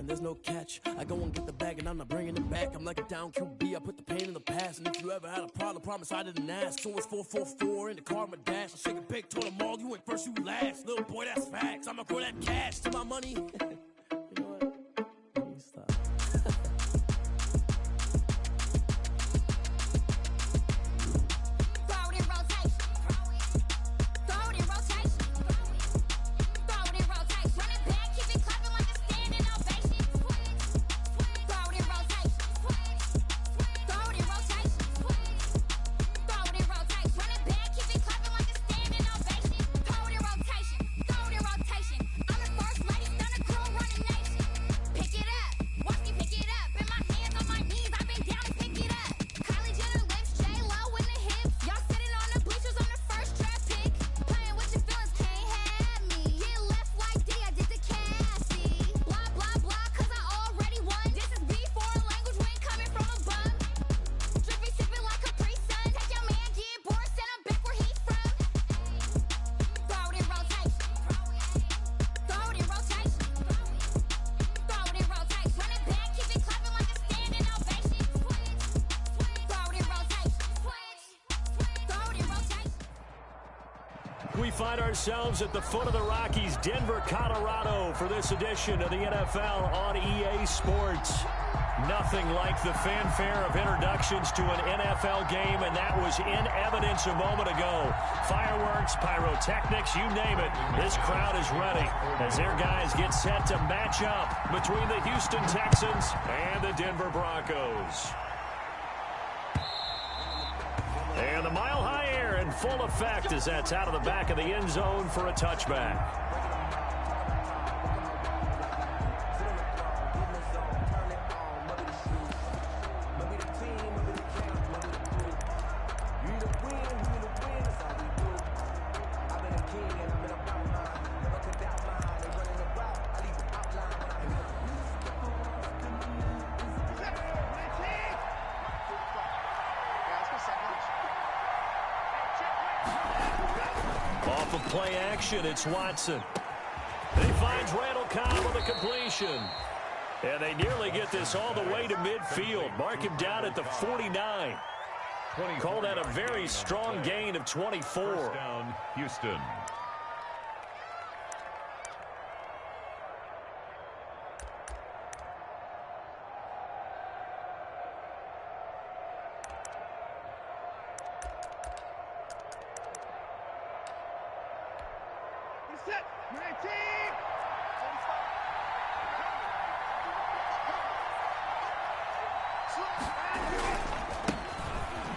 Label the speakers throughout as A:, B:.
A: there's no catch. I go and get the bag and I'm not bringing it back. I'm like a down QB, I put the pain in the past. And if you ever had a problem, promise I didn't ask. So it's 444 in the car, my dash. I shake a big, told them all, you went first, you last. Little boy, that's facts. I'ma grow that cash to my money. You know what? Let me stop.
B: We find ourselves at the foot of the Rockies, Denver, Colorado, for this edition of the NFL on EA Sports. Nothing like the fanfare of introductions to an NFL game, and that was in evidence a moment ago. Fireworks, pyrotechnics, you name it. This crowd is ready as their guys get set to match up between the Houston Texans and the Denver Broncos. And the mile-high air in full effect as that's out of the back of the end zone for a touchback. Off of play action, it's Watson. He finds Randall Cobb with a completion. And they nearly get this all the way to midfield. Mark him down at the 49. Call that a very strong gain of 24.
C: First down, Houston.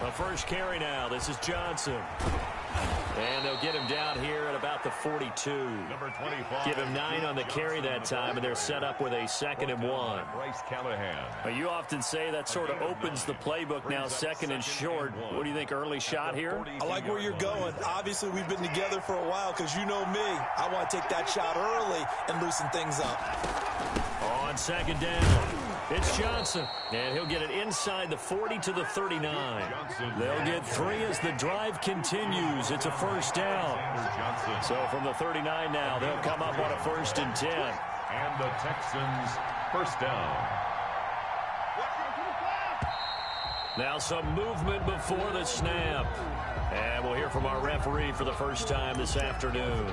B: The first carry now. This is Johnson. And they'll get him down here at about the 42.
C: Number 25.
B: Give him 9 on the carry that time, and they're set up with a 2nd and 1.
C: Bryce Callahan.
B: You often say that sort of opens the playbook now, 2nd and short. What do you think, early shot here?
D: I like where you're going. Obviously, we've been together for a while because you know me. I want to take that shot early and loosen things up.
B: On 2nd down, it's Johnson, and he'll get it inside the 40 to the 39. They'll get 3 as the drive continues. It's a first down. So from the 39 now, they'll come up on a 1st and 10.
C: And the Texans first down.
B: Now some movement before the snap. And we'll hear from our referee for the first time this afternoon.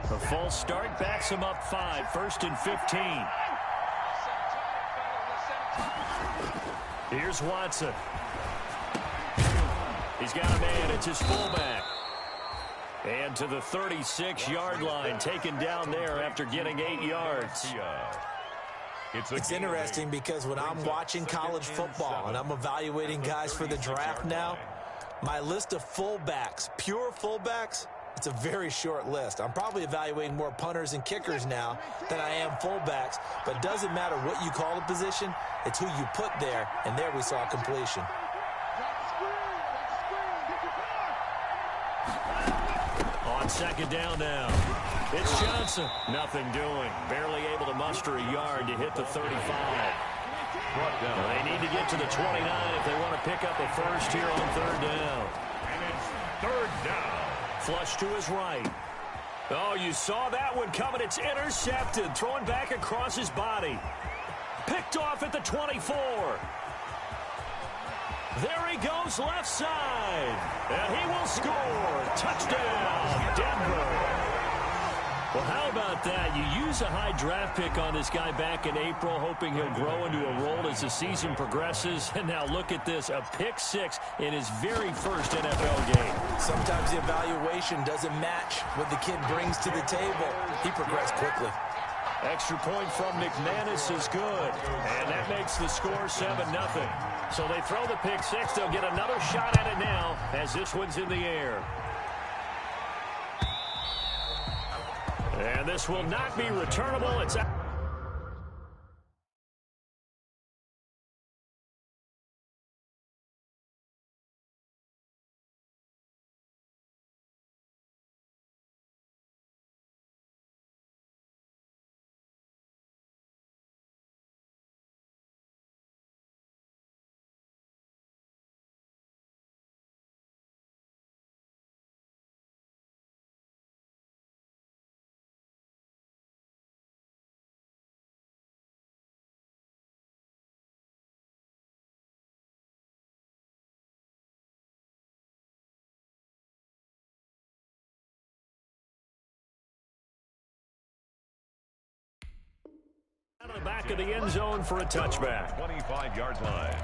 B: A false start backs him up 5, 1st and 15. Here's Watson. He's got a man. It's his fullback. And to the 36-yard line, taken down there after getting 8 yards.
D: It's interesting because when I'm watching college football and I'm evaluating guys for the draft now, my list of fullbacks, pure fullbacks, it's a very short list. I'm probably evaluating more punters and kickers now than I am fullbacks, but it doesn't matter what you call the position, it's who you put there, and there we saw
B: On second down now. It's Johnson. Nothing doing. Barely able to muster a yard to hit the 35. Well, they need to get to the 29 if they want to pick up a first here on third down.
C: And it's third down.
B: Flush to his right. Oh, you saw that one coming. It's intercepted. Throwing back across his body. Picked off at the 24. There he goes left side. And he will score. Touchdown, Denver. Well, how about that? You use a high draft pick on this guy back in April, hoping he'll grow into a role as the season progresses. And now look at this, a pick six in his very first NFL game.
D: Sometimes the evaluation doesn't match what the kid brings to the table. He progressed quickly.
B: Extra point from McManus is good. And that makes the score 7-0. So they throw the pick six. They'll get another shot at it now as this one's in the air. And this will not be returnable. It's out. Out of the back of the end zone for a touchback.
C: 25-yard line.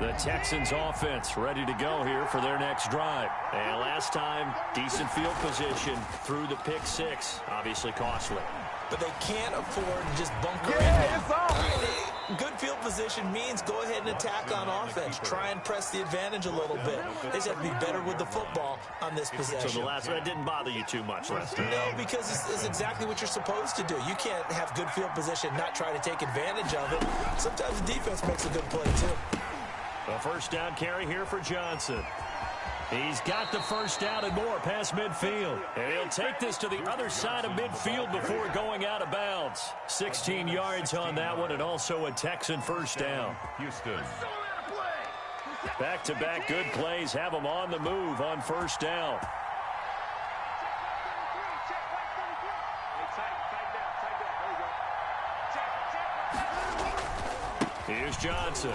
B: The Texans offense ready to go here for their next drive. And last time, decent field position through the pick six. Obviously costly.
D: But they can't afford to just bunker in. Good field position means go ahead and attack on offense. Try and press the advantage a little bit. They just have to be better with the football on this possession.
B: So the last one didn't bother you too much last time?
D: No, because it's exactly what you're supposed to do. You can't have good field position, not try to take advantage of it. Sometimes the defense makes a good play, too.
B: A first down carry here for Johnson. He's got the first down and more past midfield. And he'll take this to the other side of midfield before going out of bounds. 16 yards on that one, and also a Texan first down.
C: Houston.
B: Back-to-back good plays have them on the move on first down. Here's Johnson.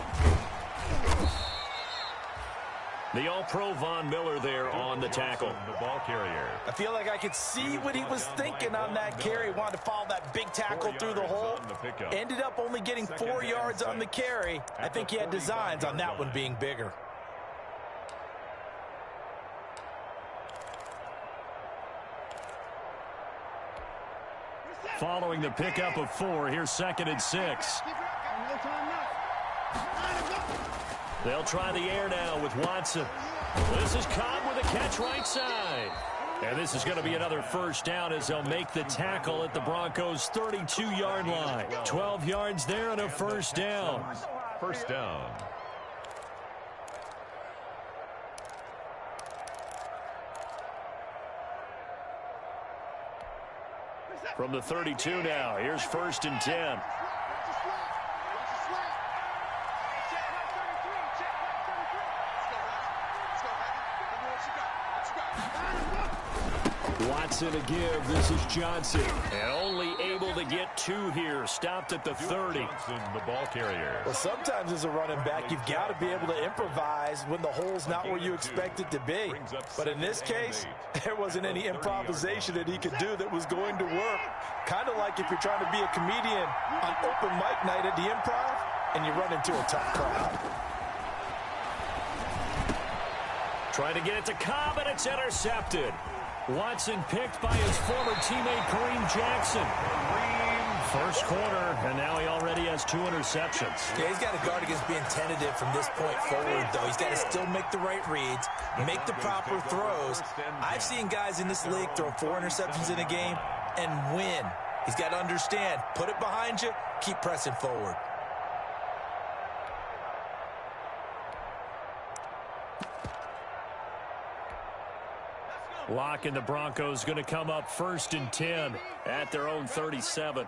B: The All-Pro Von Miller there on the tackle.
C: The ball carrier.
D: I feel like I could see what he was thinking on that carry. Wanted to follow that big tackle through the hole. Ended up only getting 4 yards on the carry. I think he had designs on that one being bigger.
B: Following the pickup of 4, here's 2nd and 6. They'll try the air now with Watson. This is Cobb with a catch right side. And this is going to be another first down as they'll make the tackle at the Broncos' 32-yard line. 12 yards there and a first down.
C: First down.
B: From the 32 now, here's 1st and 10. Watson a give. This is Johnson. And only able to get 2 here. Stopped at the 30.
C: Johnson, the ball carrier.
D: Well, sometimes as a running back, you've got to be able to improvise when the hole's not where you expect it to be. But in this case, there wasn't any improvisation that he could do that was going to work. Kind of like if you're trying to be a comedian on open mic night at the Improv and you run into a tough crowd.
B: Trying to get it to Cobb, and it's intercepted. Watson picked by his former teammate Kareem Jackson. First quarter, and now he already has 2 interceptions.
D: Yeah, he's got to guard against being tentative from this point forward, though. He's got to still make the right reads, make the proper throws. I've seen guys in this league throw 4 interceptions in a game and win. He's got to understand, put it behind you, keep pressing forward.
B: Locke and the Broncos going to come up 1st and 10 at their own 37.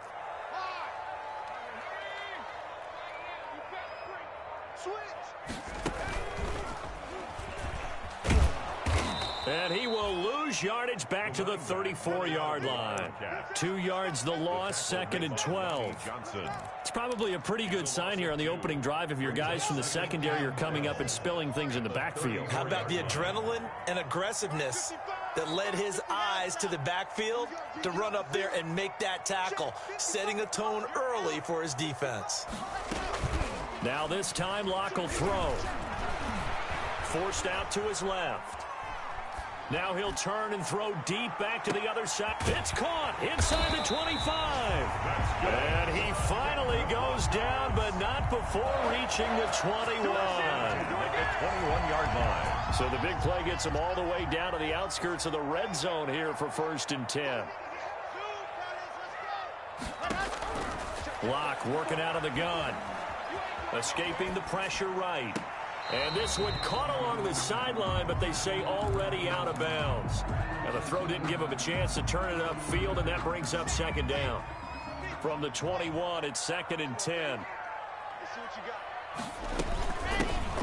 B: And he will lose yardage back to the 34-yard line. 2 yards the loss, 2nd and 12. It's probably a pretty good sign here on the opening drive if your guys from the secondary are coming up and spilling things in the backfield.
D: How about the adrenaline and aggressiveness that led his eyes to the backfield to run up there and make that tackle, setting a tone early for his defense.
B: Now this time Locke will throw. Forced out to his left. Now he'll turn and throw deep back to the other side. It's caught inside the 25. And he finally goes down, but not before reaching the 21.
C: The 21-yard line.
B: So the big play gets him all the way down to the outskirts of the red zone here for 1st and 10. Locke working out of the gun. Escaping the pressure right. And this one caught along the sideline, but they say already out of bounds. Now the throw didn't give him a chance to turn it upfield, and that brings up 2nd down. From the 21, it's 2nd and 10.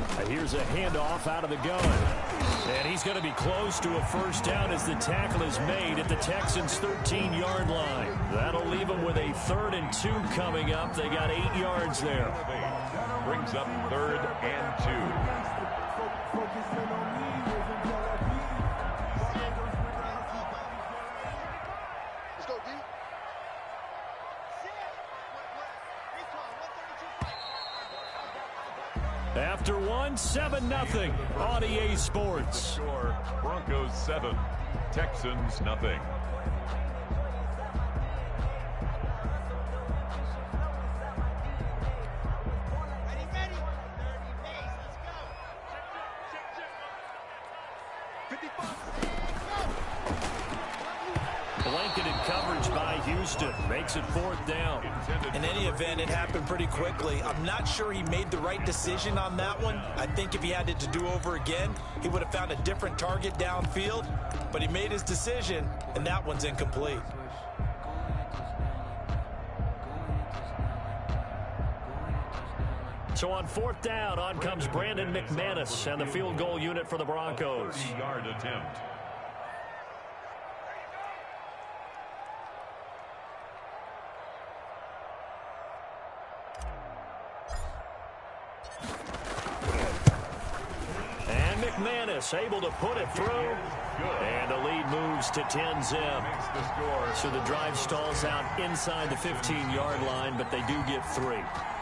B: Now here's a handoff out of the gun. And he's going to be close to a 1st down as the tackle is made at the Texans' 13-yard line. That'll leave them with a 3rd and 2 coming up. They got 8 yards there.
C: Brings up 3rd and 2.
E: Let's go, D.
B: After one, 7-0 on EA Sports.
C: Score, Broncos 7, Texans nothing.
B: Blanketed coverage by Houston. Makes it 4th down.
D: In any event, it happened pretty quickly. I'm not sure he made the right decision on that one. I think if he had it to do over again, he would have found a different target downfield. But he made his decision, and that one's incomplete.
B: So on 4th down, on comes Brandon McManus and the field goal unit for the Broncos.
C: 3-yard attempt.
B: And McManus able to put it through. And the lead moves to 10-zip. So the drive stalls out inside the 15-yard line, but they do get 3.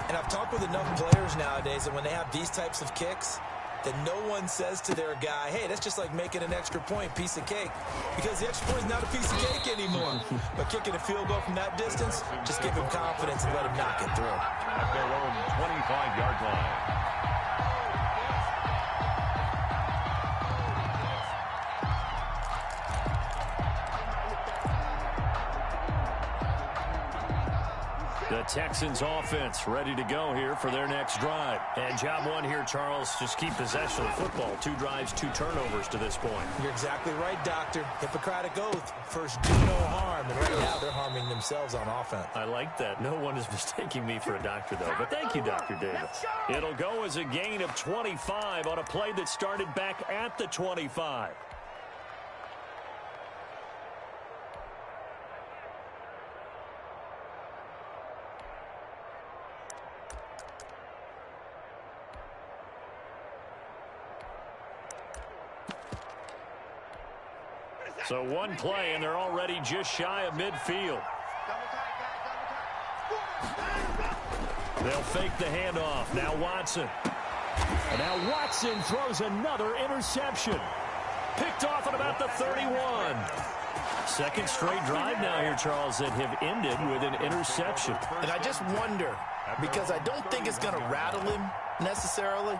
D: And I've talked with enough players nowadays that when they have these types of kicks, that no one says to their guy, hey, that's just like making an extra point, piece of cake. Because the extra point is not a piece of cake anymore. But kicking a field goal from that distance, just give him confidence and let him knock it through.
C: At their own 25-yard line.
B: The Texans offense ready to go here for their next drive. And job one here, Charles, just keep possession of the football. 2 drives, 2 turnovers to this point.
D: You're exactly right, Doctor. Hippocratic oath. First, do no harm. And right now, they're harming themselves on offense.
B: I like that. No one is mistaking me for a doctor, though. But thank you, Dr. Davis. It'll go as a gain of 25 on a play that started back at the 25. So one play, and they're already just shy of midfield. They'll fake the handoff. Now Watson. And now Watson throws another interception. Picked off at about the 31. Second straight drive now here, Charles, that have ended with an interception.
D: And I just wonder, because I don't think it's going to rattle him necessarily,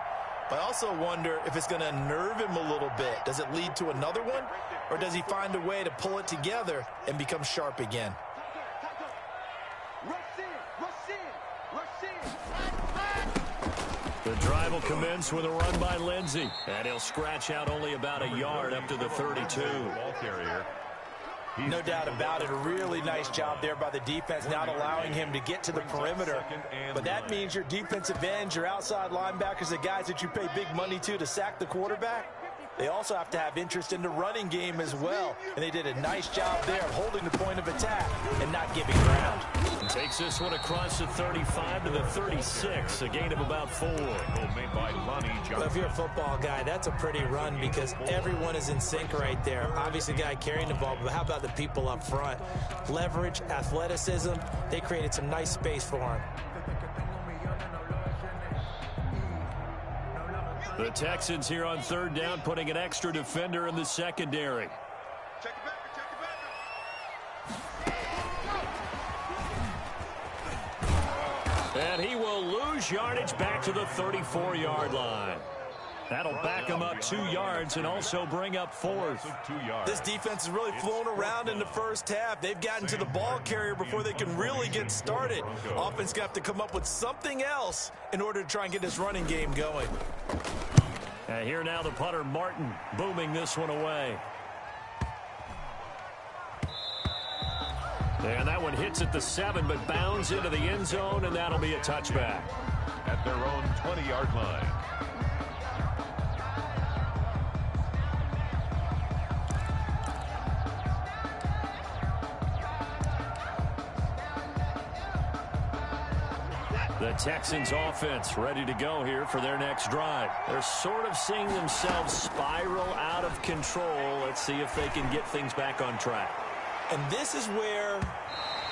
D: but I also wonder if it's going to unnerve him a little bit. Does it lead to another one, or does he find a way to pull it together and become sharp again?
B: The drive will commence with a run by Lindsey. And he'll scratch out only about a yard up to the 32.
C: Ball carrier.
D: No doubt about it. A really nice job there by the defense, not allowing him to get to the perimeter. But that means your defensive ends, your outside linebackers, the guys that you pay big money to sack the quarterback, they also have to have interest in the running game as well. And they did a nice job there of holding the point of attack and not giving ground.
B: And takes this one across the 35 to the 36, a gain of about 4.
C: Made by Lonnie Johnson.
D: Well, if you're a football guy, that's a pretty run because everyone is in sync right there. Obviously, the guy carrying the ball, but how about the people up front? Leverage, athleticism, they created some nice space for him.
B: The Texans here on third down, putting an extra defender in the secondary. And he will lose yardage back to the 34-yard line. That'll back him up 2 yards and also bring up 4th.
D: This defense has really flown around in the first half. They've gotten to the ball carrier before they can really get started. Offense got to come up with something else in order to try and get this running game going.
B: And here now the punter, Martin, booming this one away. And that one hits at the 7, but bounds into the end zone, and that'll be a touchback.
C: At their own 20-yard line.
B: The Texans offense ready to go here for their next drive. They're sort of seeing themselves spiral out of control. Let's see if they can get things back on track.
D: And this is where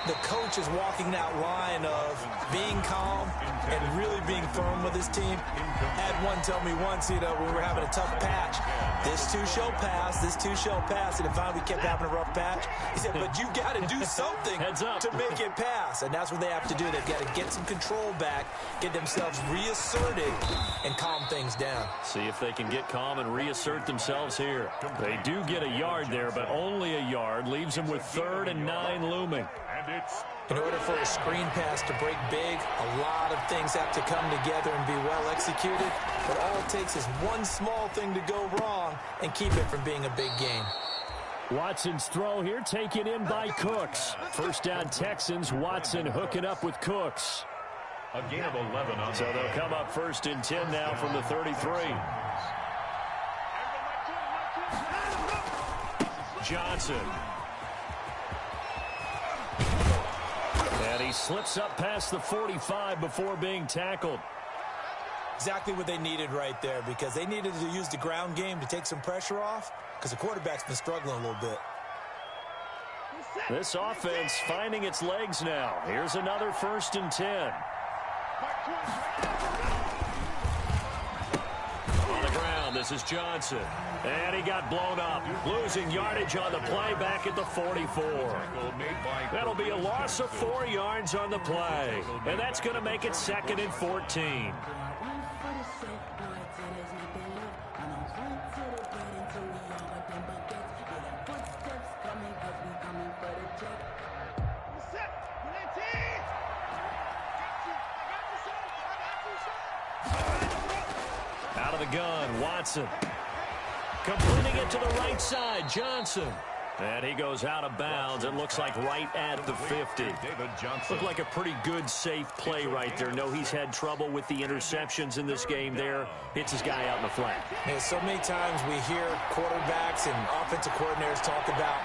D: the coach is walking that line of being calm and really being firm with his team. Had one tell me once, when we were having a tough patch, this too shall pass, this too shall pass. And finally we kept having a rough patch. He said, but you got to do something to make it pass. And that's what they have to do. They've got to get some control back, get themselves reasserted, and calm things down.
B: See if they can get calm and reassert themselves here. They do get a yard there, but only a yard. Leaves them with 3rd and 9 looming.
D: In order for a screen pass to break big, a lot of things have to come together and be well executed. But all it takes is one small thing to go wrong and keep it from being a big game.
B: Watson's throw here taken in by Cooks. First down Texans, Watson hooking up with Cooks.
C: A gain of 11 on.
B: So they'll come up 1st and 10 now from the 33. Johnson. And he slips up past the 45 before being tackled.
D: Exactly what they needed right there, because they needed to use the ground game to take some pressure off, because the quarterback's been struggling a little bit.
B: This offense finding its legs now. Here's another 1st and 10. On the ground, this is Johnson. And he got blown up, losing yardage on the play back at the 44. That'll be a loss of 4 yards on the play. And that's going to make it 2nd and 14. Out of the gun, Watson. Completing it to the right side, Johnson. And he goes out of bounds. It looks like right at the 50. Looked like a pretty good, safe play right there. No, he's had trouble with the interceptions in this game there. Hits his guy out in the flat.
D: Yeah, so many times we hear quarterbacks and offensive coordinators talk about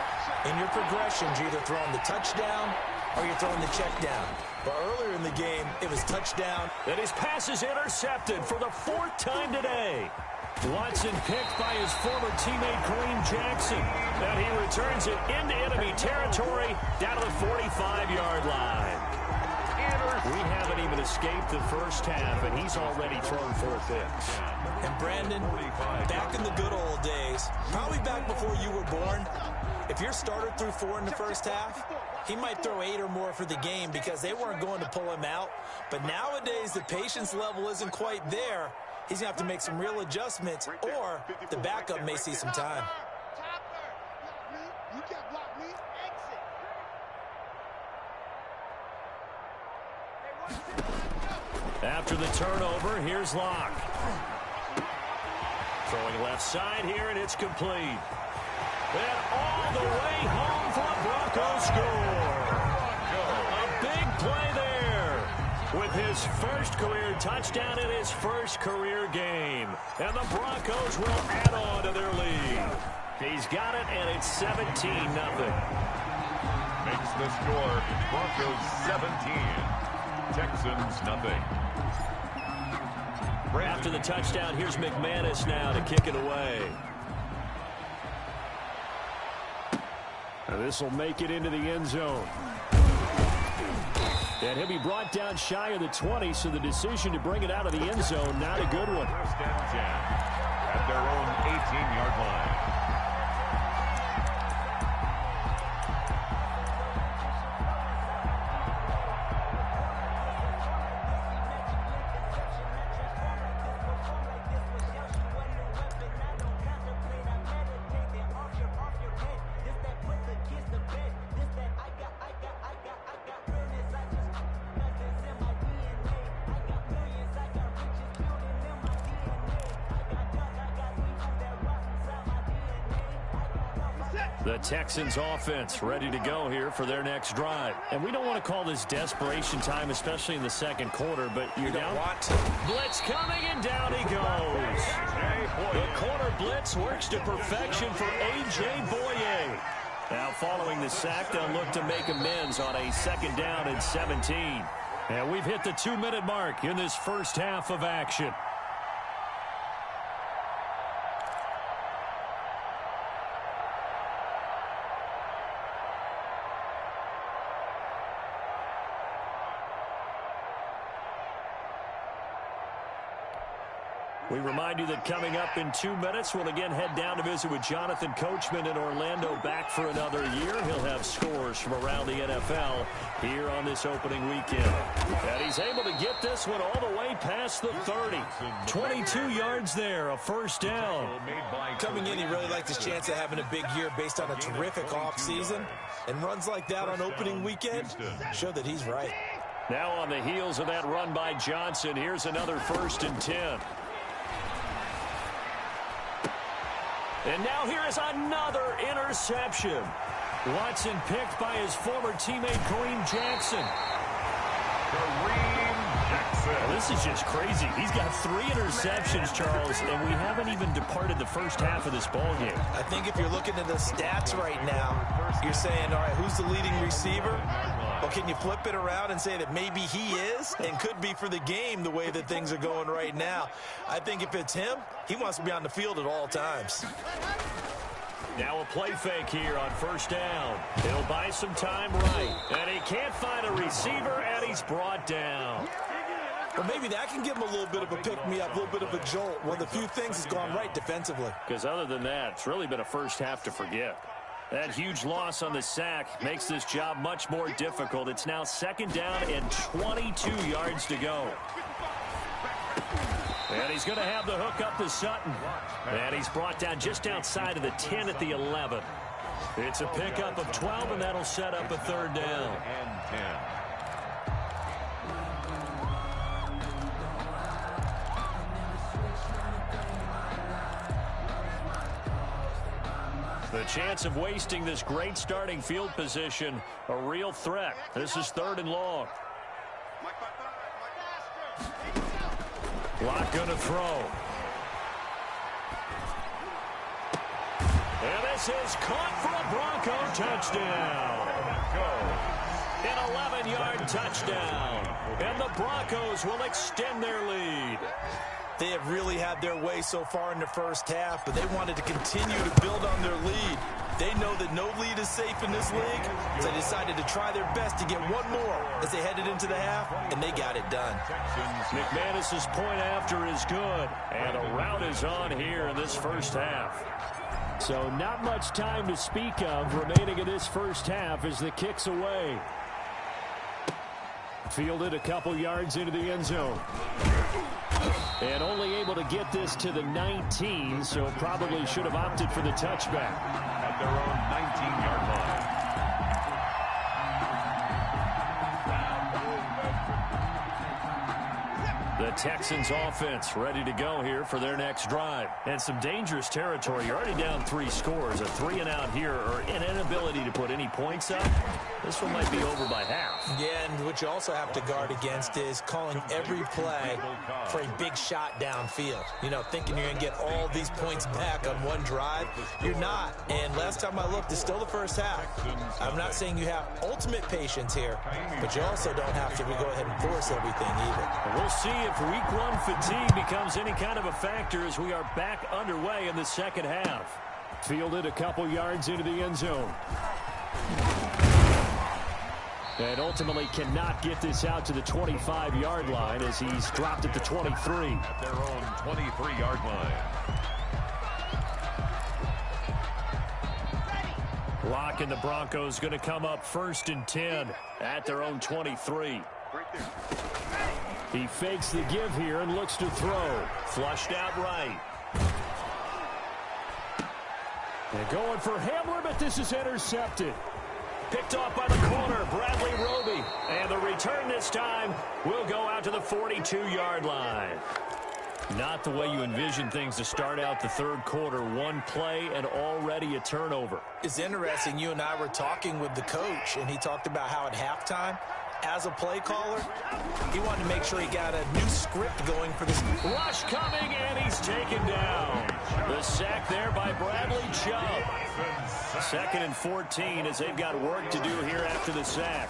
D: in your progressions, you're either throwing the touchdown or you're throwing the check down. But earlier in the game, it was touchdown.
B: And his pass is intercepted for the 4th time today. Watson picked by his former teammate Kareem Jackson. And he returns it into enemy territory down to the 45-yard line. We haven't even escaped the first half, and he's already thrown 4 picks.
D: And Brandon, back in the good old days, probably back before you were born, if your starter threw 4 in the first half, he might throw 8 or more for the game because they weren't going to pull him out. But nowadays, the patience level isn't quite there. He's going to have to make some real adjustments, or the backup may see some time.
B: After the turnover, here's Locke. Throwing left side here, and it's complete. And all the way home for a Broncos score. A big play there with his first career touchdown in his first career game. And the Broncos will add on to their lead. He's got it, and it's 17-0.
C: Makes the score Broncos 17, Texans nothing.
B: After the touchdown, here's McManus now to kick it away. And this will make it into the end zone. And he'll be brought down shy of the 20, so the decision to bring it out of the end zone, not a good one.
C: First and 10 at their own 18-yard line.
B: The Texans offense ready to go here for their next drive. And we don't want to call this desperation time, especially in the second quarter, but you're down. Blitz coming, and down he goes. The corner blitz works to perfection for A.J. Boye. Now following the sack, they'll look to make amends on a second down and 17. And we've hit the 2-minute mark in this first half of action. We remind you that coming up in 2 minutes, we'll again head down to visit with Jonathan Coachman in Orlando, back for another year. He'll have scores from around the NFL here on this opening weekend. And he's able to get this one all the way past the 30. 22 yards there, a first down.
D: Coming in, he really liked his chance of having a big year based on a terrific offseason. And runs like that on opening weekend show that he's right.
B: Now on the heels of that run by Johnson, here's another 1st and 10. And now here is another interception. Watson picked by his former teammate Kareem Jackson. Well, this is just crazy. He's got 3 interceptions, Charles, and we haven't even departed the first half of this ball game.
D: I think if you're looking at the stats right now, you're saying, all right, who's the leading receiver? Well, can you flip it around and say that maybe he is and could be for the game the way that things are going right now? I think if it's him, he wants to be on the field at all times.
B: Now a play fake here on first down. He'll buy some time right. And he can't find a receiver, and he's brought down.
D: Well, maybe that can give him a little bit of a pick-me-up, a little bit of a jolt. One of the few things has gone right defensively.
B: Because other than that, it's really been a first half to forget. That huge loss on the sack makes this job much more difficult. It's now 2nd down and 22 yards to go. And he's going to have the hook up to Sutton. And he's brought down just outside of the 10 at the 11. It's a pickup of 12, and that'll set up a 3rd down.
C: And 10.
B: The chance of wasting this great starting field position, a real threat. This is 3rd and long. Locke going to throw. And this is caught for a Bronco touchdown. An 11-yard touchdown. And the Broncos will extend their lead.
D: They have really had their way so far in the first half, but they wanted to continue to build on their lead. They know that no lead is safe in this league, so they decided to try their best to get one more as they headed into the half, and they got it done.
B: McManus's point after is good, and a rout is on here in this first half. So not much time to speak of remaining in this first half as the kick's away. Fielded a couple yards into the end zone. And only able to get this to the 19, so probably should have opted for the touchback.
C: At their own 19-yard line.
B: The Texans offense ready to go here for their next drive. And some dangerous territory. You're already down 3 scores. A 3-and-out here or an inability to put any points up. This one might be over by half.
D: Yeah, and what you also have to guard against is calling every play for a big shot downfield. You know, thinking you're going to get all these points back on one drive. You're not. And last time I looked, it's still the first half. I'm not saying you have ultimate patience here, but you also don't have to go ahead and force everything either.
B: We'll see if week 1 fatigue becomes any kind of a factor as we are back underway in the second half. Fielded a couple yards into the end zone. And ultimately cannot get this out to the 25-yard line as he's dropped at the 23.
C: At their own 23-yard line.
B: Locke and the Broncos going to come up 1st and 10 at their own 23. He fakes the give here and looks to throw. Flushed out right. They're going for Hamler, but this is intercepted. Picked off by the corner, Bradley Roby. And the return this time will go out to the 42-yard line. Not the way you envision things to start out the third quarter. One play and already a turnover.
D: It's interesting. You and I were talking with the coach, and he talked about how at halftime, as a play caller, he wanted to make sure he got a new script going for this.
B: Rush coming, and he's taken down. The sack there by Bradley Chubb. 2nd and 14 as they've got work to do here after the sack.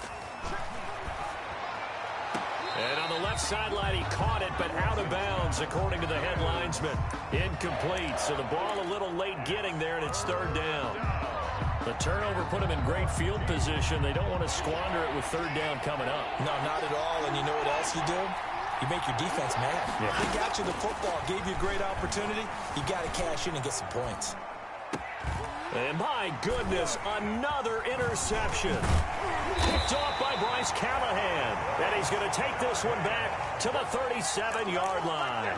B: And on the left sideline, he caught it, but out of bounds, according to the head linesman. Incomplete, so the ball a little late getting there, and it's 3rd down. The turnover put him in great field position. They don't want to squander it with 3rd down coming up.
D: No, not at all, and you know what else you do? You make your defense mad.
B: Yeah.
D: They got you the football, gave you a great opportunity. You got to cash in and get some points.
B: And my goodness, another interception. Picked off by Bryce Callahan. And he's going to take this one back to the 37-yard line.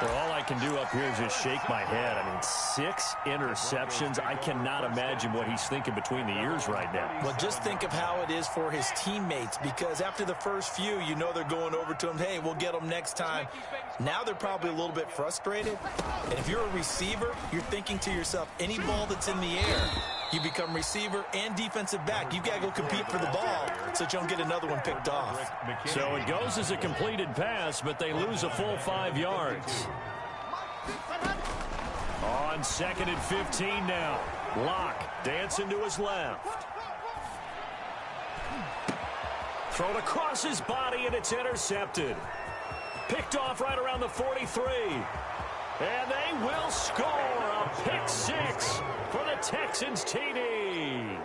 B: Well, all I can do up here is just shake my head. I mean, 6 interceptions. I cannot imagine what he's thinking between the ears right now.
D: Well, just think of how it is for his teammates, because after the first few, you know they're going over to him, hey, we'll get them next time. Now they're probably a little bit frustrated. And if you're a receiver, you're thinking to yourself, any ball that's in the air, you become receiver and defensive back. You've got to go compete for the ball so that you don't get another one picked off.
B: So it goes as a completed pass, but they lose a full 5 yards. On 2nd and 15 now. Locke dancing to his left. Thrown across his body, and it's intercepted. Picked off right around the 43. And they will score a pick 6 for the Texans TD.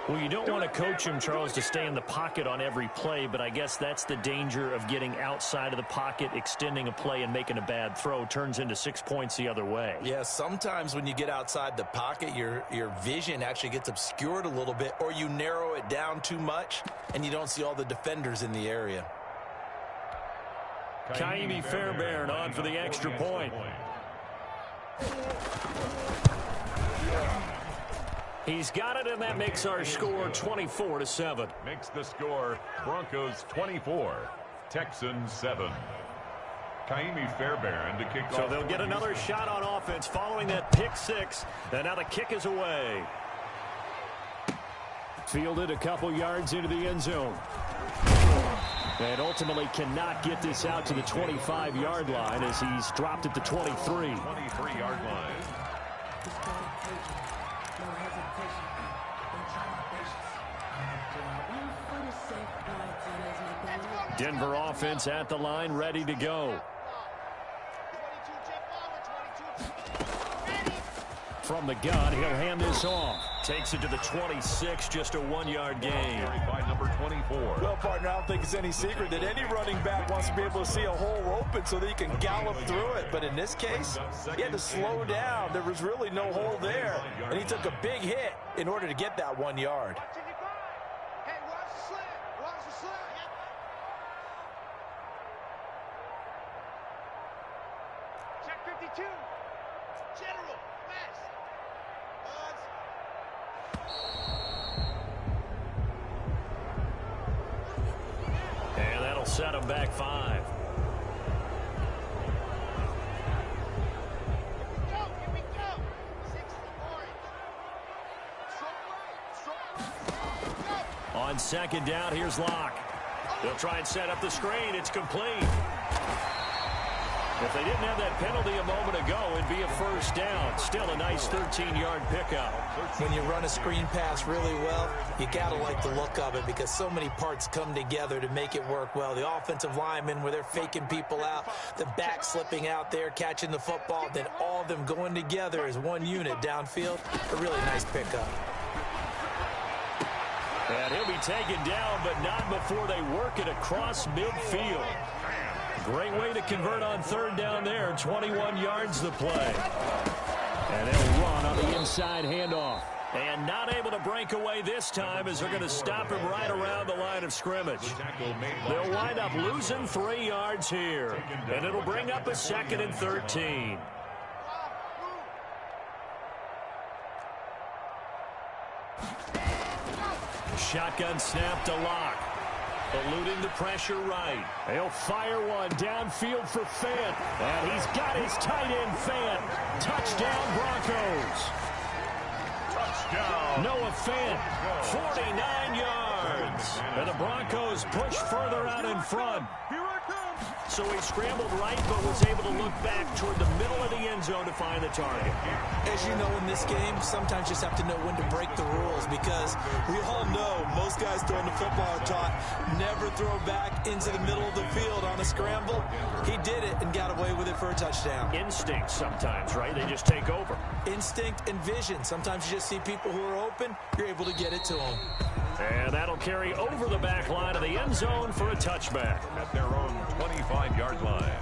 B: Well, you don't want to coach him, Charles, to stay in the pocket on every play, but I guess that's the danger of getting outside of the pocket, extending a play, and making a bad throw. Turns into 6 points the other way.
D: Yeah, sometimes when you get outside the pocket, your vision actually gets obscured a little bit, or you narrow it down too much, and you don't see all the defenders in the area.
B: Kaimi Fairbairn on for the extra point. He's got it, and that makes our score 24-7.
C: Makes the score Broncos 24, Texans 7. Kaimi Fairbairn to kick off.
B: So they'll get another shot on offense following that pick 6, and now the kick is away. Fielded a couple yards into the end zone. And ultimately cannot get this out to the 25-yard line as he's dropped at the 23.
C: 23-yard line.
B: Denver offense at the line, ready to go. From the gun, he'll hand this off. Takes it to the 26, just a 1-yard gain.
C: By number 24.
E: Well, partner, I don't think it's any secret that any running back wants to be able to see a hole open so that he can gallop through it. But in this case, he had to slow down. There was really no hole there, and he took a big hit in order to get that 1 yard.
B: And that'll set him back 5. On second down, here's Locke. They'll try and set up the screen. It's complete. If they didn't have that penalty a moment ago, it'd be a first down. Still a nice 13-yard pickup.
D: When you run a screen pass really well, you got to like the look of it because so many parts come together to make it work well. The offensive linemen, where they're faking people out, the back slipping out there, catching the football, then all of them going together as one unit downfield. A really nice pickup.
B: And he'll be taken down, but not before they work it across midfield. Great way to convert on third down there. 21 yards the play. And they'll run on the inside handoff. And not able to break away this time as they're going to stop him right around the line of scrimmage. They'll wind up losing 3 yards here. And it'll bring up a 2nd and 13. Shotgun snap to Locke. Eluding the pressure right. They'll fire one downfield for Fant. And he's got his tight end, Fant. Touchdown, Broncos.
C: Touchdown.
B: Noah Fant, 49 yards. And the Broncos push further out in front. So he scrambled right, but was able to look back toward the middle of the end zone to find the target.
D: As you know, in this game, sometimes you just have to know when to break the rules because we all know most guys throwing the football are taught never throw back into the middle of the field on a scramble. He did it and got away with it for a touchdown.
B: Instinct sometimes, right? They just take over.
D: Instinct and vision. Sometimes you just see people who are open, you're able to get it to them.
B: And that'll carry over the back line of the end zone for a touchback.
C: At their own 25-yard line.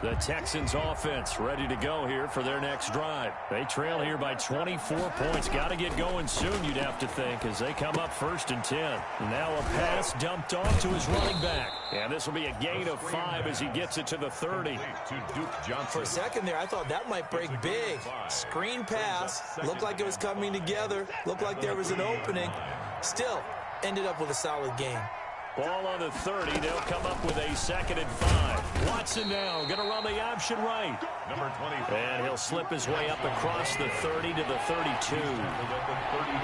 B: The Texans offense ready to go here for their next drive. They trail here by 24 points. Got to get going soon, you'd have to think, as they come up 1st and 10. Now a pass dumped off to his running back. And this will be a gain of 5 as he gets it to the 30.
D: For a second there, I thought that might break big. Screen pass. Looked like it was coming together. Looked like there was an opening. Still, ended up with a solid gain.
B: Ball on the 30. They'll come up with a 2nd and 5. Watson now going to run the option right.
C: Number 20.
B: And he'll slip his way up across the 30 to the 32.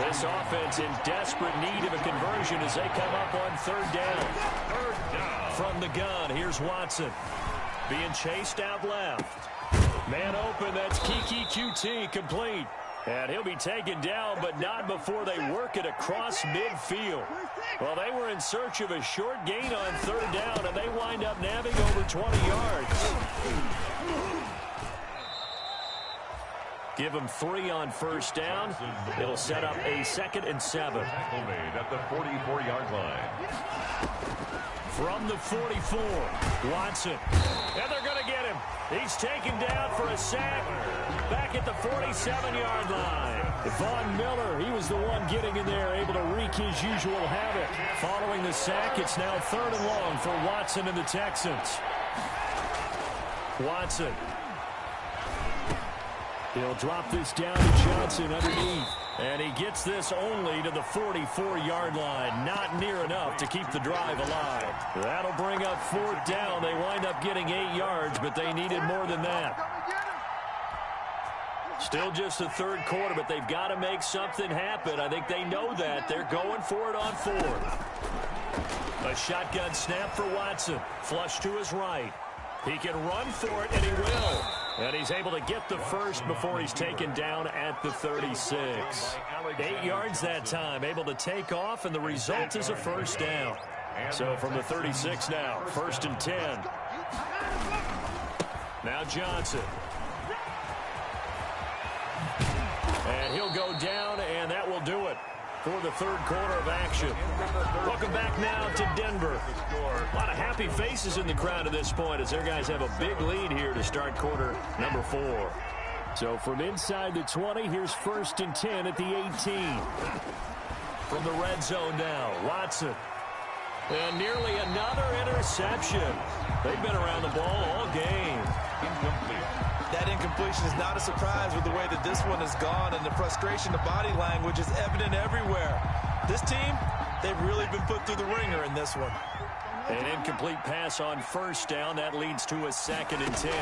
B: This offense in desperate need of a conversion as they come up on 3rd down. From the gun, here's Watson. Being chased out left. Man open, that's Kiki QT, complete. And he'll be taken down, but not before they work it across midfield. Well, they were in search of a short gain on 3rd down, and they wind up nabbing over 20 yards. Give them 3 on 1st down. It'll set up a 2nd and 7.
C: Tackle made at the 44-yard line.
B: From the 44, Watson. And they're going to get him. He's taken down for a sack back at the 47-yard line. Von Miller, he was the one getting in there, able to wreak his usual havoc. Following the sack, it's now 3rd and long for Watson and the Texans. Watson. He'll drop this down to Johnson underneath. And he gets this only to the 44-yard line. Not near enough to keep the drive alive. That'll bring up 4th down. They wind up getting 8 yards, but they needed more than that. Still just the 3rd quarter, but they've got to make something happen. I think they know that. They're going for it on 4th. A shotgun snap for Watson. Flush to his right. He can run for it, and he will. And he's able to get the first before he's taken down at the 36. 8 yards that time, able to take off, and the result is a 1st down. So from the 36 now, 1st and 10. Now Johnson. And he'll go down, and that will do it for the 3rd quarter of action. Welcome back now to Denver. A lot of happy faces in the crowd at this point as their guys have a big lead here to start quarter number 4. So from inside the 20, here's 1st and 10 at the 18. From the red zone now, Watson. And nearly another interception. They've been around the ball all game.
C: Incomplete.
E: That incompletion is not a surprise with the way that this one has gone, and the frustration, the body language is evident everywhere. This team, they've really been put through the ringer in this one.
B: An incomplete pass on 1st down. That leads to a 2nd and 10.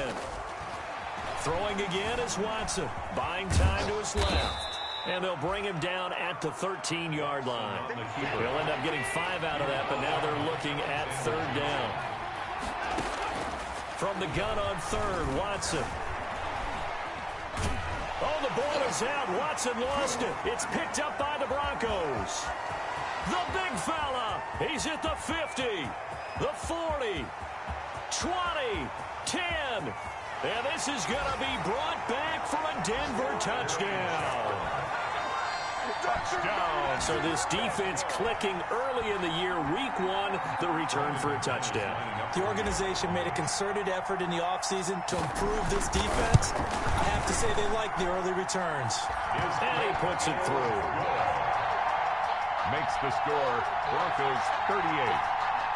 B: Throwing again is Watson. Buying time to his left. And they'll bring him down at the 13-yard line. He'll end up getting 5 out of that, but now they're looking at 3rd down. From the gun on 3rd, Watson. Oh, the ball is out. Watson lost it. It's picked up by the Broncos. The big fella. He's at the 50, the 40, 20, 10. And this is going to be brought back for a Denver touchdown. Touchdown. So this defense clicking early in the year, week 1, the return for a touchdown.
D: The organization made a concerted effort in the offseason to improve this defense. I have to say they like the early returns.
B: And he puts it through.
C: Makes the score Broncos 38,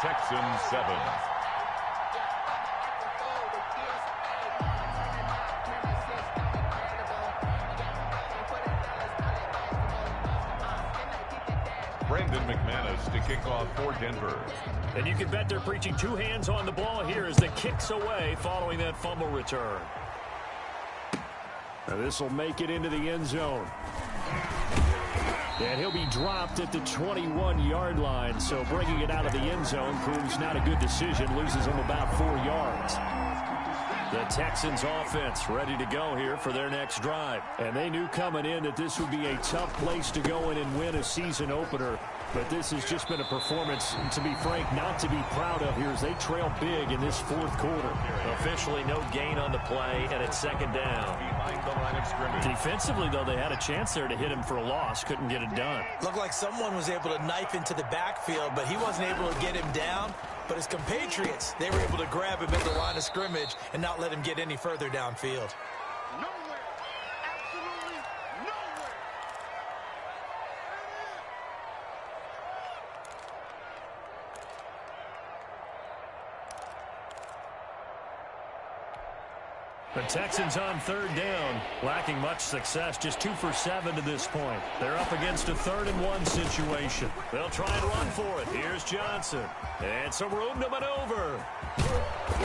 C: Texans 7. Brendan McManus to kick off for Denver.
B: And you can bet they're preaching 2 hands on the ball here as the kick's away following that fumble return. Now this will make it into the end zone. And he'll be dropped at the 21-yard line, so bringing it out of the end zone proves not a good decision, loses him about 4 yards. The Texans offense ready to go here for their next drive. And they knew coming in that this would be a tough place to go in and win a season opener. But this has just been a performance, to be frank, not to be proud of here as they trail big in this 4th quarter.
E: Officially no gain on the play, and it's 2nd down.
C: Behind the line of scrimmage.
B: Defensively, though, they had a chance there to hit him for a loss. Couldn't get it done.
D: Looked like someone was able to knife into the backfield, but he wasn't able to get him down. But his compatriots, they were able to grab him at the line of scrimmage and not let him get any further downfield.
F: Nowhere. Absolutely nowhere.
B: The Texans on 3rd down, lacking much success, just 2 for 7 to this point. They're up against a 3rd and 1 situation. They'll try and run for it. Here's Johnson. And some room to maneuver.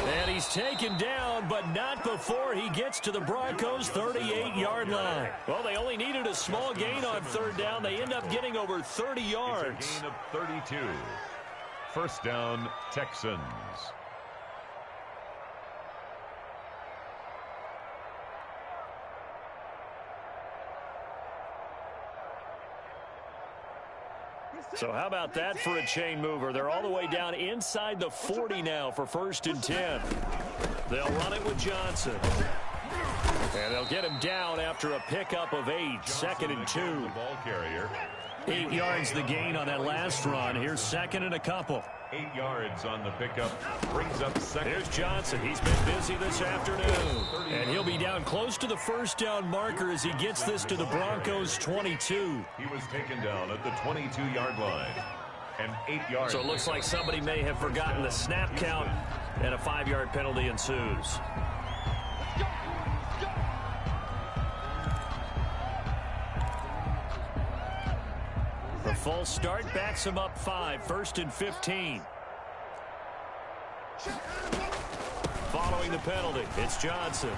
B: And he's taken down, but not before he gets to the Broncos' 38-yard line. Well, they only needed a small gain on 3rd down. They end up getting over 30 yards.
C: It's a gain of 32. 1st down, Texans.
B: So how about that for a chain mover? They're all the way down inside the 40 now for 1st and 10. They'll run it with Johnson. And they'll get him down after a pickup of 8. 2nd and 2.
C: The ball carrier.
B: 8 yards the gain on that last run. Here's 2nd and a couple.
C: 8 yards on the pickup. Brings up 2nd.
B: Here's Johnson. He's been busy this afternoon. And he'll be down close to the 1st down marker as he gets this to the Broncos' 22.
C: He was taken down at the 22-yard line. And 8 yards.
B: So it looks like somebody may have forgotten the snap count, and a 5-yard penalty ensues. The full start backs him up 5, 1st and 15. Following the penalty, it's Johnson.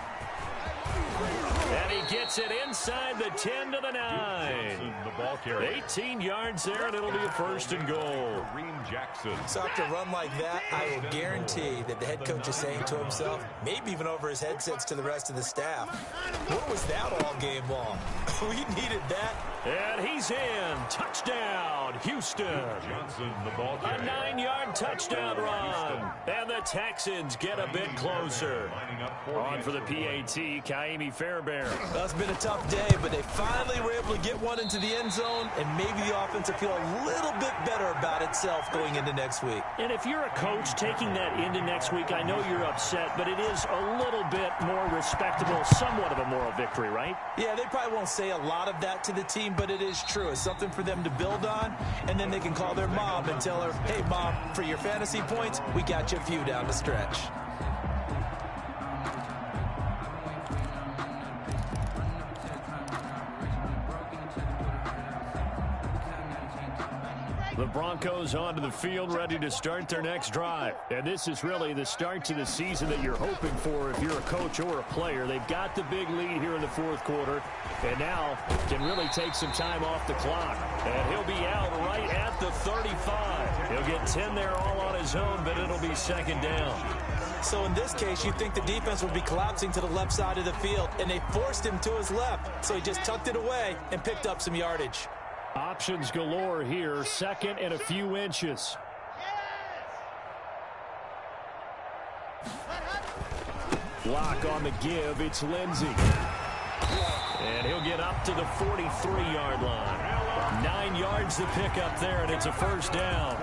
B: And he gets it inside the 10 to the 9.
C: The ball carrier.
B: 18 yards there, and it'll be a 1st and goal.
C: Kareem Jackson.
D: So after a run like that, I will guarantee that the head coach is saying to himself, maybe even over his headsets to the rest of the staff, what was that all game long? We needed that.
B: And he's in. Touchdown, Houston.
C: Johnson, the ball
B: A
C: carrier.
B: 9-yard touchdown run. And the Texans get a bit closer.
C: Lining up for
B: On for the PAT, Kaimi Fairbairn.
D: Well, it's been a tough day, but they finally were able to get one into the end zone, and maybe the offense will feel a little bit better about itself going into next week.
B: And if you're a coach taking that into next week, I know you're upset, but it is a little bit more respectable, somewhat of a moral victory, right?
D: Yeah, they probably won't say a lot of that to the team, but it is true. It's something for them to build on, and then they can call their mom and tell her, hey, Mom, for your fantasy points, we got you a few down the stretch.
B: The Broncos onto the field, ready to start their next drive. And this is really the start to the season that you're hoping for if you're a coach or a player. They've got the big lead here in the fourth quarter, and now can really take some time off the clock. And he'll be out right at the 35. He'll get 10 there all on his own, but it'll be second down.
D: So in this case, you think the defense would be collapsing to the left side of the field, and they forced him to his left. So he just tucked it away and picked up some yardage.
B: Options galore here, second and a few inches. Lock on the give, it's Lindsey. And he'll get up to the 43-yard line. 9 yards to pick up there, and it's a first down.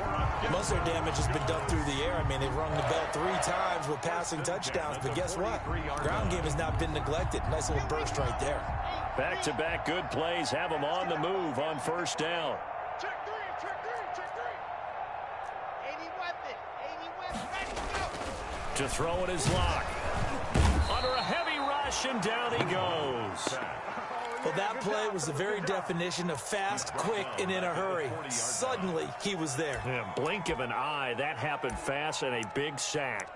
D: Most of their damage has been done through the air. I mean, they've rung the bell 3 times with passing touchdowns, but guess what? Ground game has not been neglected. Nice little burst right there.
B: Back-to-back good plays have them on the move on first down.
F: Check three. 80 weapon, ready to go.
B: To throw it is Lock. Under a heavy rush, and down he goes.
D: Well, that play was the very definition of fast, quick, and in a hurry. Suddenly, he was there.
B: Yeah, blink of an eye, that happened fast, and a big sack.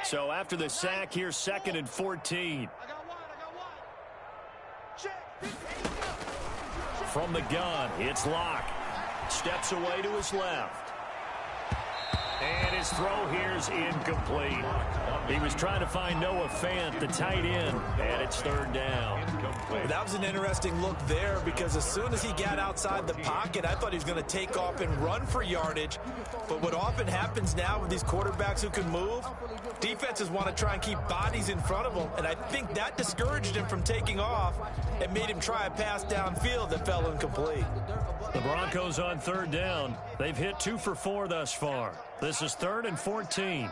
B: So after the sack, here's second and 14.
F: I got one. Check.
B: From the gun, it's Lock. Steps away to his left. And his throw here's incomplete. He was trying to find Noah Fant, the tight end, and it's third down.
D: That was an interesting look there because as soon as he got outside the pocket, I thought he was going to take off and run for yardage. But what often happens now with these quarterbacks who can move, defenses want to try and keep bodies in front of them, and I think that discouraged him from taking off and made him try a pass downfield that fell incomplete.
B: The Broncos on third down. They've hit 2 for 4 thus far. This is third and 14.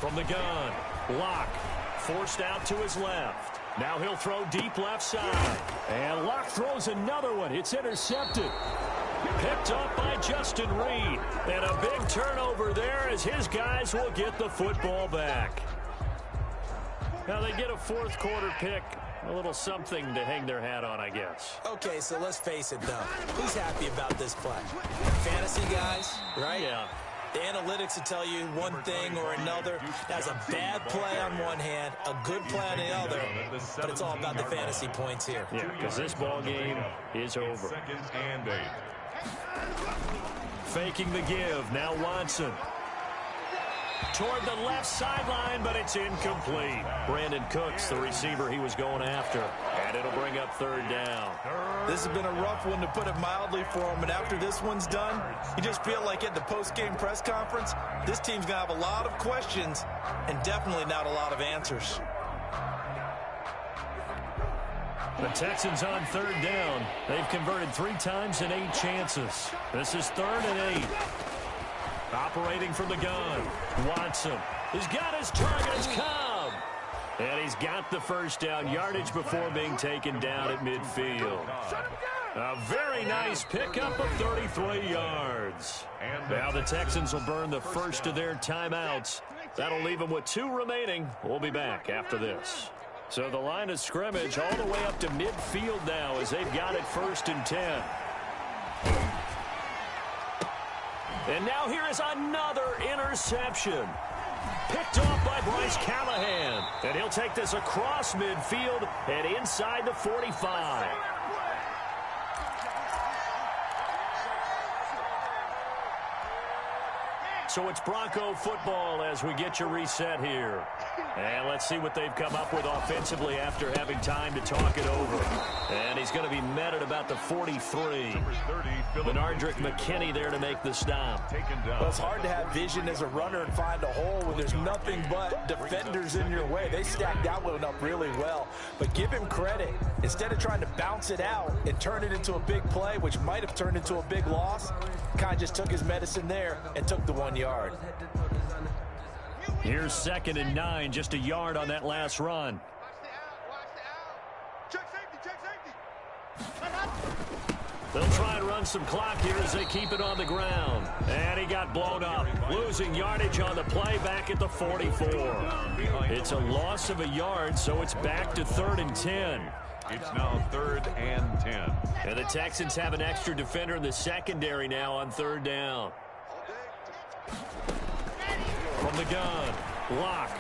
B: From the gun, Lock forced out to his left. Now he'll throw deep left side. And Lock throws another one. It's intercepted. Picked up by Justin Reed. And a big turnover there as his guys will get the football back. Now they get a fourth quarter pick. A little something to hang their hat on, I guess.
D: Okay, so let's face it, though. Who's happy about this play? Fantasy guys, right?
B: Yeah.
D: The analytics will tell you one thing or another. That's a bad play on one hand, a good play on the other, but it's all about the fantasy points here.
B: Yeah, because this ball game is over.
C: Second and 8.
B: Faking the give, now Watson. Toward the left sideline, but it's incomplete. Brandon Cooks, the receiver he was going after, and it'll bring up third down.
D: This has been a rough one, to put it mildly, for him, and after this one's done, you just feel like at the post-game press conference, this team's going to have a lot of questions and definitely not a lot of answers.
B: The Texans on third down. They've converted 3 times in 8 chances. This is third and 8. Operating from the gun, Watson. He's got his targets, Cobb. And he's got the first down, yardage before being taken down at midfield. A very nice pickup of 33 yards. Now the Texans will burn the first of their timeouts. That'll leave them with 2 remaining. We'll be back after this. So the line of scrimmage all the way up to midfield now as they've got it first and 10. And now here is another interception. Picked off by Bryce Callahan. And he'll take this across midfield and inside the 45. So it's Bronco football as we get you reset here. And let's see what they've come up with offensively after having time to talk it over. And he's going to be met at about the 43. Benardrick McKinney there to make the stop.
E: Well, it's hard to have vision as a runner and find a hole when there's nothing but defenders in your way. They stacked that one up really well. But give him credit. Instead of trying to bounce it out and turn it into a big play, which might have turned into a big loss, kind of just took his medicine there and took the 1 yard.
B: Here's second and 9, just a yard on that last run.
F: Watch the out. Check safety.
B: They'll try and run some clock here as they keep it on the ground. And he got blown up, losing yardage on the play back at the 44. It's a loss of a yard, so it's back to 3rd and 10.
C: It's now 3rd and 10.
B: And the Texans have an extra defender in the secondary now on 3rd down. From the gun, Locke.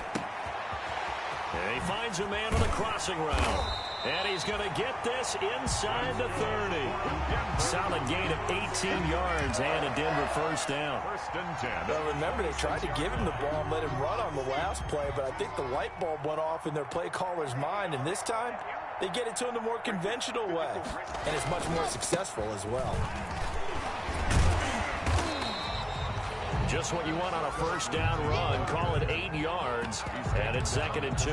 B: And he finds a man on the crossing route. And he's going to get this inside the 30. Solid gain of 18 yards and a Denver first down.
C: 1st and 10.
E: Well, remember, they tried to give him the ball and let him run on the last play, but I think the light bulb went off in their play caller's mind, and this time they get it to him the more conventional way, and it's much more successful as well.
B: Just what you want on a first down run. Call it 8 yards, and it's 2nd and 2.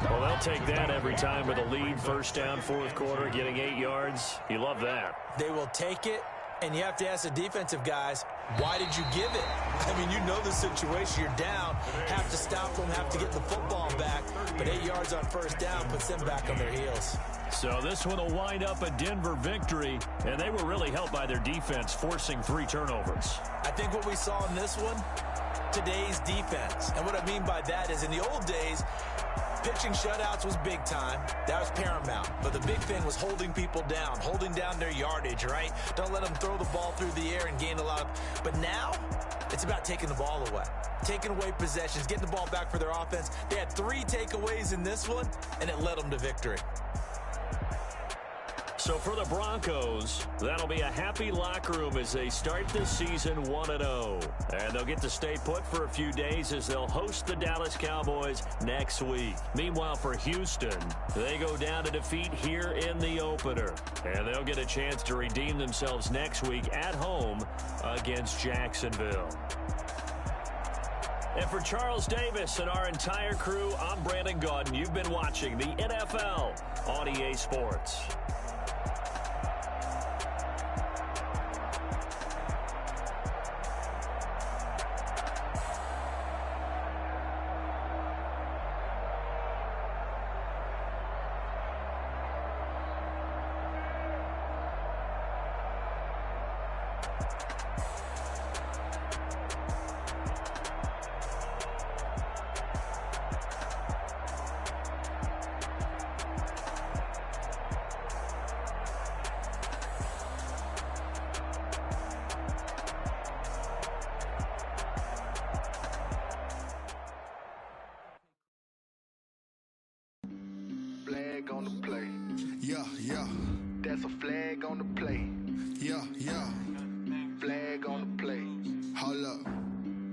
B: Well, they'll take that every time with a lead. First down, 4th quarter, getting 8 yards. You love that.
D: They will take it, and you have to ask the defensive guys, why did you give it? I mean, you know the situation. You're down, have to stop them, have to get the football back, but 8 yards on first down puts them back on their heels.
B: So this one will wind up a Denver victory, and they were really helped by their defense, forcing 3 turnovers.
D: I think what we saw in this one, today's defense. And what I mean by that is in the old days, pitching shutouts was big time. That was paramount. But the big thing was holding people down, holding down their yardage, right? Don't let them throw the ball through the air and gain a lot. But now, it's about taking the ball away. Taking away possessions, getting the ball back for their offense. They had 3 takeaways in this one, and it led them to victory.
B: So for the Broncos, that'll be a happy locker room as they start this season 1-0. And they'll get to stay put for a few days as they'll host the Dallas Cowboys next week. Meanwhile, for Houston, they go down to defeat here in the opener. And they'll get a chance to redeem themselves next week at home against Jacksonville. And for Charles Davis and our entire crew, I'm Brandon Gaudin. You've been watching the NFL on EA Sports.
G: Flag on the play.
H: Yeah, yeah.
G: That's a flag on the play.
H: Yeah, yeah.
G: Flag on the play.
H: Hold up.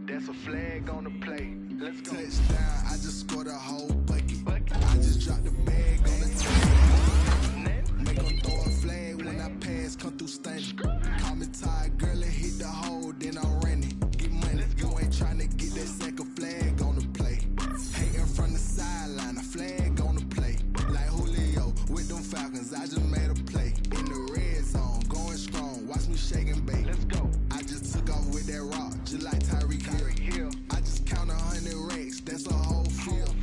G: That's a flag on the play. Let's go.
H: Touchdown, I just scored a whole bucket. I just dropped the bag on the table. Make them throw a flag when I pass, come through stunning. Call me tired, girl, and hit the hole, then I'm running. Get money, you ain't trying to get that second flag on the play. Hating from the sideline, a flag on the play. Like Julio with them Falcons, I just made a play. In the red zone, going strong, watch me shake and bake.
G: Let's go.
H: I just took off with that rock, just like Tyreek Hill. I just count 100 racks, that's a whole field.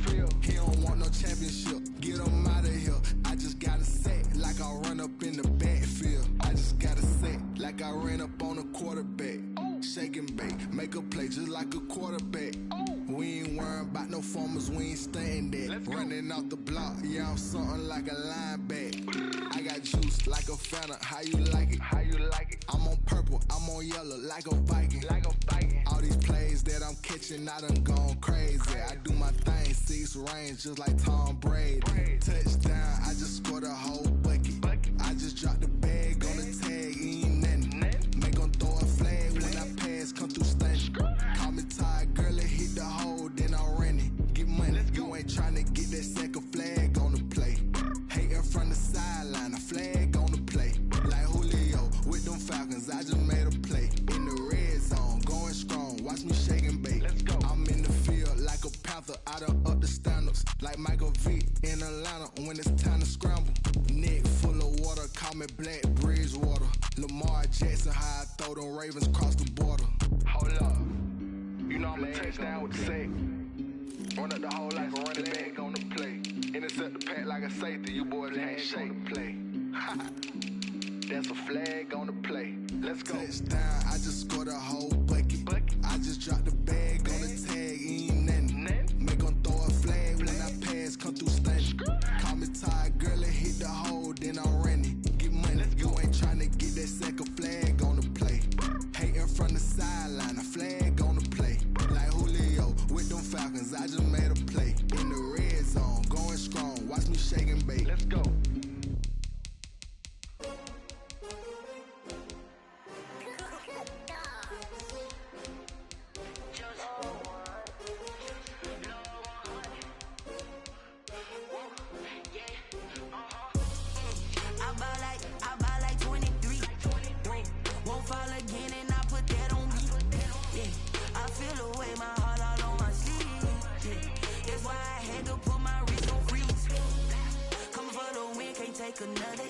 H: He don't want no championship, get him out of here. I just got a set, like I run up in the backfield. I just got a set, like I ran up on a quarterback. Shake and bake, make a play just like a quarterback. We ain't worrying about no formers, we ain't staying there. Running off the block, yeah, I'm something like a linebacker. I got juice like a Fanta, how you like it?
G: How you like it?
H: I'm on purple, I'm on yellow, like a Viking. All these plays that I'm catching, I done gone crazy. I do my thing, 6 range, just like Tom Brady. Touchdown, I just scored a whole bucket. I just dropped the bag on the tag, ain't nothing. Make them throw a flag when I pass, come through stunning. Call me tired, girl, and hit the hole, then I'm running. Get money, you ain't trying to get that second flag on the play. Hating from the sideline, a flag on the play. Like Julio with them Falcons, I just made a play. In the red zone, going strong, watch me shake and bake. I'm in the field like a Panther, I done up the standards. Like Michael Vick in Atlanta when it's time to scramble. Neck full of water, call me Black Bridgewater. Lamar Jackson, how I throw them Ravens cross the border.
G: Hold up. You know I'm a touchdown with the sack. Run up the hole like a running back on the play. Intercept the pack like a safety. You boys ain't shake the play. That's a flag on the play. Let's go.
H: Touchdown, I just scored a whole bucket. I just dropped the bag on the tag, ain't nothing. Make 'em throw a flag when I pass, come through stunning. Call me tired, girl, and hit the hole, then I'm running. Get money, you ain't tryna get that second flag on the play. Hating from the sideline, a flag on the play. Like Julio with them Falcons, I just made a play. In the red zone, going strong, watch me shake and bake.
G: Let's go.
I: I buy like 23. Won't fall again and I put that on me. Yeah, I feel away, my heart all on my sleeve. Yeah, that's why I had to put my wrist on freeze. Come for the win, can't take another